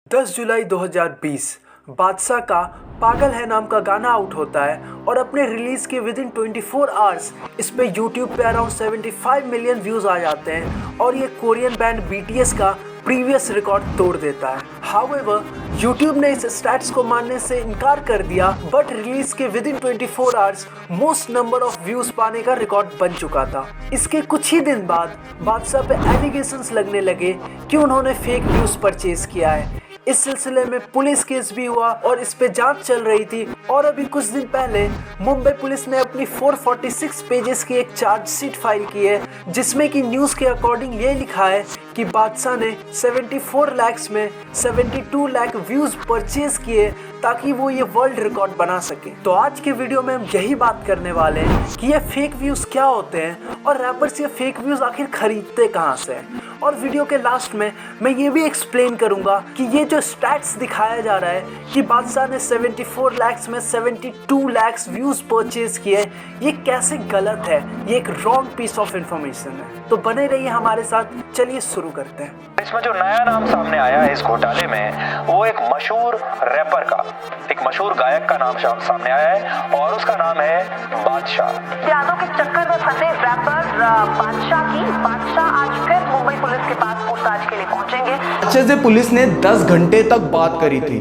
10 जुलाई 2020 बादशाह का पागल है नाम का गाना आउट होता है और अपने रिलीज के विद इन 24 आवर्स इस पे यूट्यूब पे अराउंड 75 मिलियन व्यूज आ जाते हैं और ये कोरियन बैंड BTS का प्रीवियस रिकॉर्ड तोड़ देता है। हाउएवर यूट्यूब ने इस स्टैट्स को मानने से इनकार कर दिया, बट रिलीज के with in 24 hours most number of views पाने का रिकॉर्ड बन चुका था। इसके कुछ ही दिन बाद बादशाह पे एलिगेशंस लगने लगे कि उन्होंने फेक व्यूज परचेज किया है। इस सिलसिले में पुलिस केस भी हुआ और इस पे जांच चल रही थी और अभी कुछ दिन पहले मुंबई पुलिस ने अपनी 446 पेजेस की एक चार्जशीट फाइल की है, जिसमें कि न्यूज़ के अकॉर्डिंग ये लिखा है कि बादशाह ने 74 लाख में 72 लाख व्यूज परचेज किए ताकि वो ये वर्ल्ड रिकॉर्ड बना सके। तो आज के वीडियो में हम यही बात करने वाले हैं कि ये फेक व्यूज क्या होते हैं और रैपर्स ये फेक व्यूज आखिर खरीदते कहाँ से हैं। और वीडियो के लास्ट में मैं ये भी एक्सप्लेन करूंगा कि ये जो स्टैट्स दिखाया जा रहा है कि बादशाह ने 74 लाख में 72 लाख व्यूज परचेज किए, ये कैसे गलत है, ये एक रॉन्ग पीस ऑफ इंफॉर्मेशन है। तो बने रहिए हमारे साथ, चलिए शुरू करते हैं। इसमें जो नया नाम सामने आया है इस घोटाले में, वो एक मशहूर रैपर का, एक मशहूर गायक का नाम सामने आया है और उसका नाम है बादशाह। यादों के चक्कर में फंसे रैपर बादशाह आज फिर मुंबई पुलिस के पास पूछताछ के लिए पहुंचेंगे। अच्छे से पुलिस ने 10 घंटे तक बात करी थी।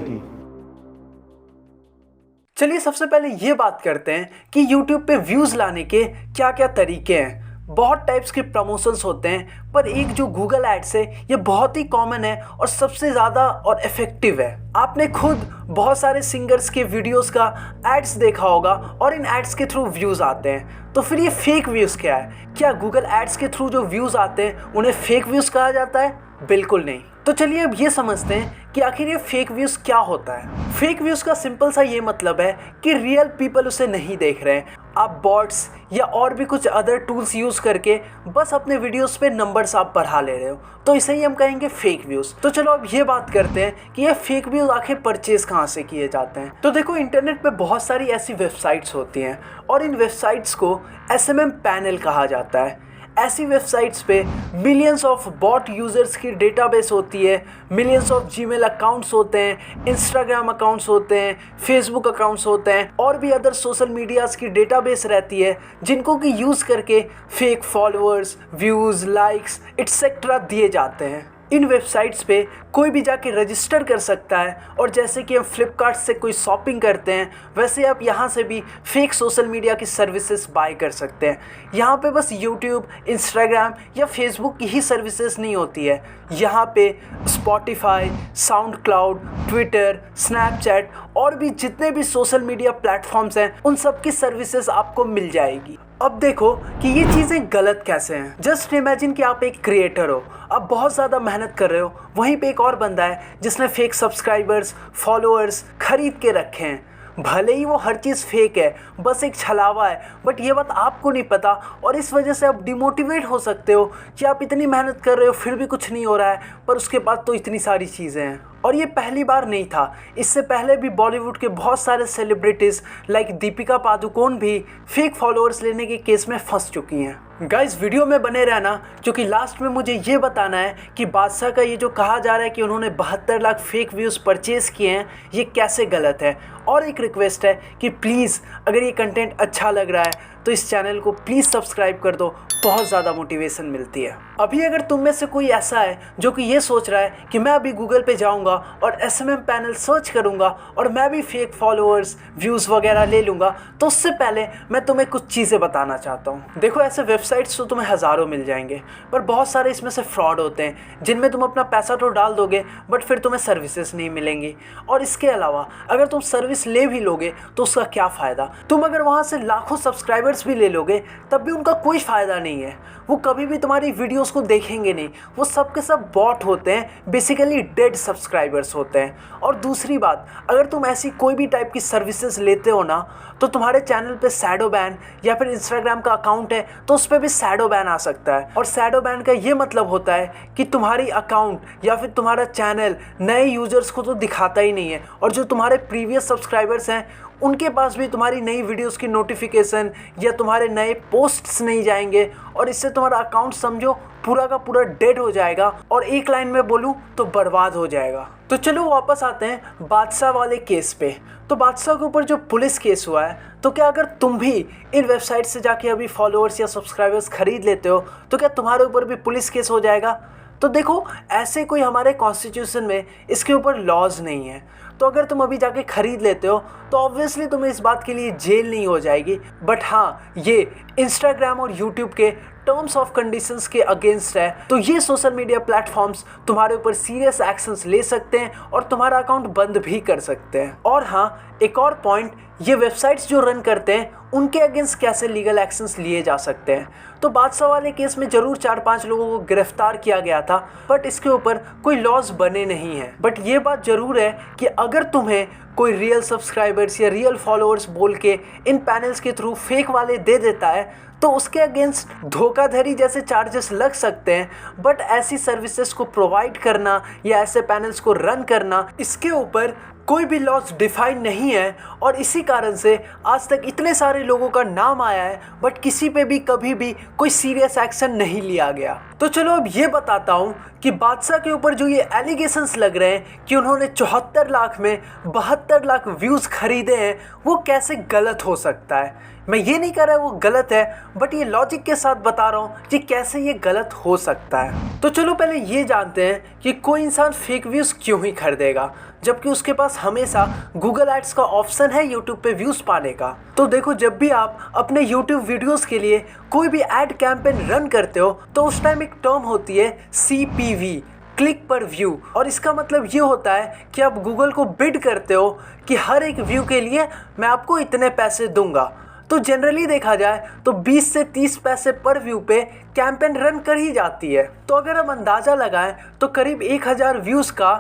चलिए सबसे पहले ये बात करते हैं कि YouTube पे व्यूज लाने के क्या क्या तरीके हैं। बहुत टाइप्स के प्रमोशंस होते हैं, पर एक जो गूगल एड्स है ये बहुत ही कॉमन है और सबसे ज़्यादा और इफ़ेक्टिव है। आपने खुद बहुत सारे सिंगर्स के वीडियोस का एड्स देखा होगा और इन एड्स के थ्रू व्यूज़ आते हैं। तो फिर ये फेक व्यूज़ क्या है? क्या गूगल एड्स के थ्रू जो व्यूज़ आते हैं उन्हें फेक व्यूज़ कहा जाता है? बिल्कुल नहीं। तो चलिए अब ये समझते हैं कि आखिर ये फेक व्यूज़ क्या होता है। फेक व्यूज़ का सिंपल सा ये मतलब है कि रियल पीपल उसे नहीं देख रहे हैं, आप बॉट्स या और भी कुछ अदर टूल्स यूज़ करके बस अपने वीडियोस पे नंबर्स आप बढ़ा ले रहे हो, तो इसे ही हम कहेंगे फेक व्यूज़। तो चलो अब ये बात करते हैं कि ये फेक व्यूज़ आखिर परचेज कहाँ से किए जाते हैं। तो देखो, इंटरनेट पे बहुत सारी ऐसी वेबसाइट्स होती हैं और इन वेबसाइट्स को SMM पैनल कहा जाता है। ऐसी वेबसाइट्स पे मिलियंस ऑफ बॉट यूज़र्स की डेटाबेस होती है, मिलियंस ऑफ जीमेल अकाउंट्स होते हैं, इंस्टाग्राम अकाउंट्स होते हैं, फेसबुक अकाउंट्स होते हैं और भी अदर सोशल मीडियाज़ की डेटाबेस रहती है, जिनको कि यूज़ करके fake followers, views, likes etcetera दिए जाते हैं। इन वेबसाइट्स पे कोई भी जाके रजिस्टर कर सकता है और जैसे कि हम फ्लिपकार्ट से कोई शॉपिंग करते हैं, वैसे आप यहाँ से भी फेक सोशल मीडिया की सर्विसेज बाय कर सकते हैं। यहाँ पे बस यूट्यूब, इंस्टाग्राम या फेसबुक की ही सर्विसेज नहीं होती है, यहाँ पे Spotify, sound cloud, Twitter, Snapchat और भी जितने भी सोशल मीडिया प्लेटफॉर्म्स हैं उन सब की सर्विसेज आपको मिल जाएगी। अब देखो कि ये चीज़ें गलत कैसे हैं। जस्ट इमेजिन कि आप एक क्रिएटर हो, आप बहुत ज़्यादा मेहनत कर रहे हो, वहीं पे एक और बंदा है जिसने फेक सब्सक्राइबर्स, फॉलोअर्स खरीद के रखे हैं। भले ही वो हर चीज़ फेक है, बस एक छलावा है, बट ये बात आपको नहीं पता और इस वजह से आप डिमोटिवेट हो सकते हो कि आप इतनी मेहनत कर रहे हो फिर भी कुछ नहीं हो रहा है, पर उसके बाद तो इतनी सारी चीज़ें हैं। और ये पहली बार नहीं था, इससे पहले भी बॉलीवुड के बहुत सारे सेलिब्रिटीज़ लाइक दीपिका पादुकोण भी फेक फॉलोअर्स लेने के केस में फंस चुकी हैं। गाइस, वीडियो में बने रहना, क्योंकि लास्ट में मुझे ये बताना है कि बादशाह का ये जो कहा जा रहा है कि उन्होंने 72 लाख फेक व्यूज़ परचेज़ किए हैं, ये कैसे गलत है। और एक रिक्वेस्ट है कि प्लीज़ अगर ये कंटेंट अच्छा लग रहा है तो इस चैनल को प्लीज़ सब्सक्राइब कर दो, बहुत ज़्यादा मोटिवेशन मिलती है। अभी अगर तुम में से कोई ऐसा है जो कि ये सोच रहा है कि मैं अभी गूगल पे जाऊंगा और SMM पैनल सर्च करूंगा और मैं भी फेक फॉलोअर्स, व्यूज़ वगैरह ले लूँगा, तो उससे पहले मैं तुम्हें कुछ चीज़ें बताना चाहता हूँ। देखो, ऐसे वेबसाइट्स तो तुम्हें हज़ारों मिल जाएंगे, पर बहुत सारे इसमें से फ्रॉड होते हैं जिनमें तुम अपना पैसा तो डाल दोगे बट फिर तुम्हें सर्विसेज नहीं मिलेंगी। और इसके अलावा अगर तुम सर्विस ले भी लोगे तो उसका क्या फ़ायदा? तुम अगर वहाँ से लाखों सब्सक्राइबर्स भी ले लोगे तब भी उनका कोई फ़ायदा नहीं है, वो कभी भी तुम्हारी वीडियोस को देखेंगे नहीं, वो सब के सब बॉट होते हैं, बेसिकली डेड सब्सक्राइबर्स होते हैं। और दूसरी बात, अगर तुम ऐसी कोई भी टाइप की सर्विसेज लेते हो ना, तो तुम्हारे चैनल पे शैडो बैन या फिर इंस्टाग्राम का अकाउंट है तो उस पर भी शैडो बैन आ सकता है। और शैडो बैन का ये मतलब होता है कि तुम्हारी अकाउंट या फिर तुम्हारा चैनल नए यूजर्स को तो दिखाता ही नहीं है और जो तुम्हारे प्रीवियस सब्सक्राइबर्स हैं उनके पास भी तुम्हारी नई वीडियोस की नोटिफिकेशन या तुम्हारे नए पोस्ट्स नहीं जाएंगे और इससे तुम्हारा अकाउंट समझो पूरा का पूरा डेड हो जाएगा और एक लाइन में बोलूं तो बर्बाद हो जाएगा। तो चलो वापस आते हैं बादशाह वाले केस पे। तो बादशाह के ऊपर जो पुलिस केस हुआ है, तो क्या अगर तुम भी इन वेबसाइट से जाके अभी फॉलोअर्स या सब्सक्राइबर्स खरीद लेते हो तो क्या तुम्हारे ऊपर भी पुलिस केस हो जाएगा? तो देखो, ऐसे कोई हमारे कॉन्स्टिट्यूशन में इसके ऊपर लॉज नहीं है। तो अगर तुम अभी जाके खरीद लेते हो तो ऑब्वियसली तुम्हें इस बात के लिए जेल नहीं हो जाएगी। बट हाँ, ये इंस्टाग्राम और यूट्यूब के टर्म्स ऑफ कंडीशंस के अगेंस्ट है। तो ये सोशल मीडिया प्लेटफॉर्म्स तुम्हारे ऊपर सीरियस एक्शंस ले सकते हैं और तुम्हारा अकाउंट बंद भी कर सकते हैं। और हाँ, एक और पॉइंट, ये वेबसाइट्स जो रन करते हैं उनके अगेंस्ट कैसे लीगल एक्शंस लिए जा सकते हैं। तो बादशाह वाले केस में जरूर 4-5 लोगों को गिरफ्तार किया गया था, बट इसके ऊपर कोई लॉज बने नहीं हैं। बट ये बात जरूर है कि अगर तुम्हें कोई रियल सब्सक्राइबर्स या रियल फॉलोअर्स बोल के इन पैनल्स के थ्रू फेक वाले दे देता है तो उसके अगेंस्ट धोखाधड़ी जैसे चार्जेस लग सकते हैं। बट ऐसी सर्विसेज को प्रोवाइड करना या ऐसे पैनल्स को रन करना, इसके ऊपर कोई भी लॉज डिफाइन नहीं है और इसी कारण से आज तक इतने सारे लोगों का नाम आया है बट किसी पे भी कभी भी कोई सीरियस एक्शन नहीं लिया गया। तो चलो अब ये बताता हूँ कि बादशाह के ऊपर जो ये एलिगेशंस लग रहे हैं कि उन्होंने 74 लाख में 72 लाख व्यूज़ खरीदे हैं, वो कैसे गलत हो सकता है। मैं ये नहीं कह रहा वो गलत है, बट ये लॉजिक के साथ बता रहा हूँ कि कैसे ये गलत हो सकता है। तो चलो पहले ये जानते हैं कि कोई इंसान फेक व्यूज़ क्यों ही खरीदेगा जबकि उसके पास हमेशा गूगल एड्स का ऑप्शन है यूट्यूब पे व्यूज़ पाने का। तो देखो, जब भी आप अपने यूट्यूब वीडियोस के लिए कोई भी एड कैंपेन रन करते हो तो उस टाइम एक टर्म होती है CPV, क्लिक पर व्यू। और इसका मतलब ये होता है कि आप गूगल को बिड करते हो कि हर एक व्यू के लिए मैं आपको इतने पैसे दूंगा। तो जनरली देखा जाए तो 20 से 30 पैसे पर व्यू पे कैंपेन रन कर ही जाती है। तो अगर हम अंदाज़ा लगाएं तो करीब 1000 व्यूज़ का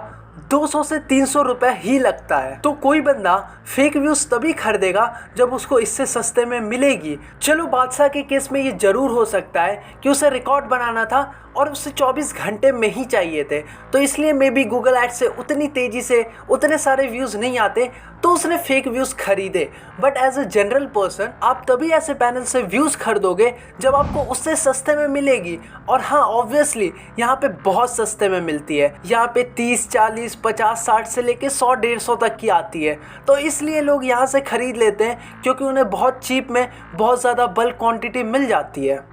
200 से 300 रुपए ही लगता है। तो कोई बंदा फेक व्यूज़ तभी खरीदेगा जब उसको इससे सस्ते में मिलेगी। चलो, बादशाह के केस में ये ज़रूर हो सकता है कि उसे रिकॉर्ड बनाना था और उसे 24 घंटे में ही चाहिए थे, तो इसलिए मे बी गूगल एड से उतनी तेज़ी से उतने सारे व्यूज़ नहीं आते तो उसने फेक व्यूज़ खरीदे। But as a general person आप तभी ऐसे पैनल से व्यूज़ खरीदोगे जब आपको उससे सस्ते में मिलेगी। और हाँ, ऑब्वियसली यहाँ पे बहुत सस्ते में मिलती है। यहाँ पे 30, 40, 50, 60 से लेके 100, 150 तक की आती है। तो इसलिए लोग यहाँ से ख़रीद लेते हैं क्योंकि उन्हें बहुत चीप में बहुत ज़्यादा बल्क क्वांटिटी मिल जाती है।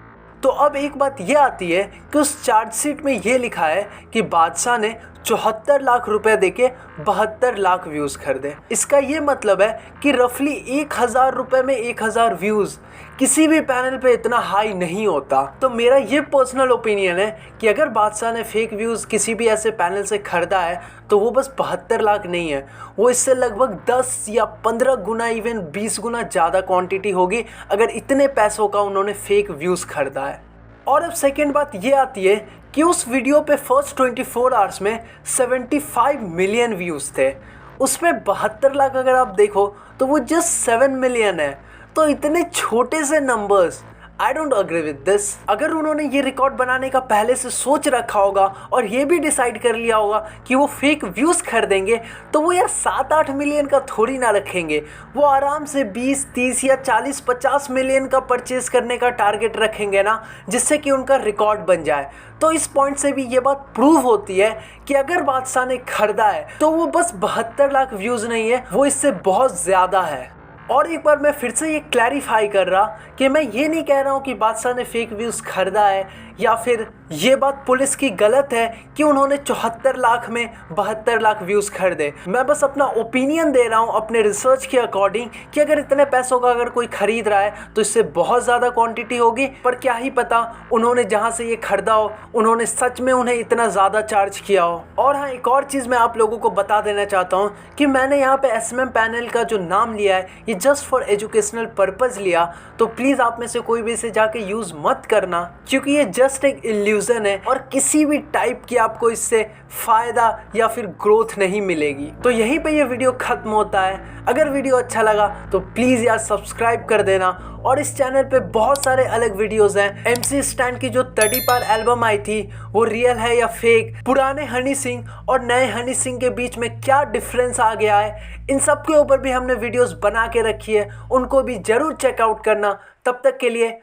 तो अब एक बात ये आती है कि उस चार्जशीट में ये लिखा है कि बादशाह ने 74 लाख रुपए देके 72 लाख व्यूज़ खरीदे। इसका ये मतलब है कि रफली 1000 रुपये में 1000 व्यूज़ किसी भी पैनल पे इतना हाई नहीं होता। तो मेरा ये पर्सनल ओपिनियन है कि अगर बादशाह ने फेक व्यूज़ किसी भी ऐसे पैनल से खरीदा है तो वो बस 72 लाख नहीं है, वो इससे लगभग 10 या 15 गुना, इवन 20 गुना ज़्यादा क्वांटिटी होगी अगर इतने पैसों का उन्होंने फेक व्यूज़ खरीदा है। और अब सेकेंड बात ये आती है कि उस वीडियो पे फर्स्ट 24 आवर्स में 75 मिलियन व्यूज़ थे, उसमें 72 लाख अगर आप देखो तो वो जस्ट 7 मिलियन है। तो इतने छोटे से numbers, I don't agree with this. अगर उन्होंने ये रिकॉर्ड बनाने का पहले से सोच रखा होगा और ये भी डिसाइड कर लिया होगा कि वो फेक व्यूज़ खरीदेंगे तो वो यार 7-8 मिलियन का थोड़ी ना रखेंगे, वो आराम से 20, 30 या 40, 50 मिलियन का परचेज करने का टारगेट रखेंगे ना, जिससे कि उनका रिकॉर्ड बन जाए। तो इस पॉइंट से भी ये बात प्रूव होती है कि अगर बादशाह ने खरीदा है तो वो बस 72 लाख व्यूज़ नहीं है, वो इससे बहुत ज़्यादा है। और एक बार मैं फिर से ये क्लैरिफाई कर रहा कि मैं ये नहीं कह रहा हूँ कि बादशाह ने फेक व्यूज़ खरीदा है या फिर ये बात पुलिस की गलत है कि उन्होंने 74 लाख में 72 लाख व्यूज़ खरीदे। मैं बस अपना ओपिनियन दे रहा हूँ अपने रिसर्च के अकॉर्डिंग कि अगर इतने पैसों का अगर कोई ख़रीद रहा है तो इससे बहुत ज़्यादा क्वांटिटी होगी। पर क्या ही पता उन्होंने जहाँ से ये खरीदा हो उन्होंने सच में उन्हें इतना ज़्यादा चार्ज किया हो। और हाँ, एक और चीज़ मैं आप लोगों को बता देना चाहता हूँ कि मैंने यहाँ पे SMM पैनल का जो नाम लिया है ये जस्ट फॉर एजुकेशनल पर्पज़ लिया, तो प्लीज़ आप में से कोई भी इसे जाके यूज़ मत करना क्योंकि ये जस्ट एक इल्यूजन है और किसी भी टाइप की आपको इससे फायदा या फिर ग्रोथ नहीं मिलेगी। तो यहीं पे ये वीडियो खत्म होता है। अगर वीडियो अच्छा लगा तो प्लीज़ यार सब्सक्राइब कर देना, और इस चैनल पे बहुत सारे अलग वीडियोस हैं। MC स्टैन की जो 30 पार एल्बम आई थी वो रियल है या फेक, पुराने हनी सिंह और नए हनी सिंह के बीच में क्या डिफरेंस आ गया है, इन सब के ऊपर भी हमने वीडियोस बना के रखी है, उनको भी जरूर चेकआउट करना। तब तक के लिए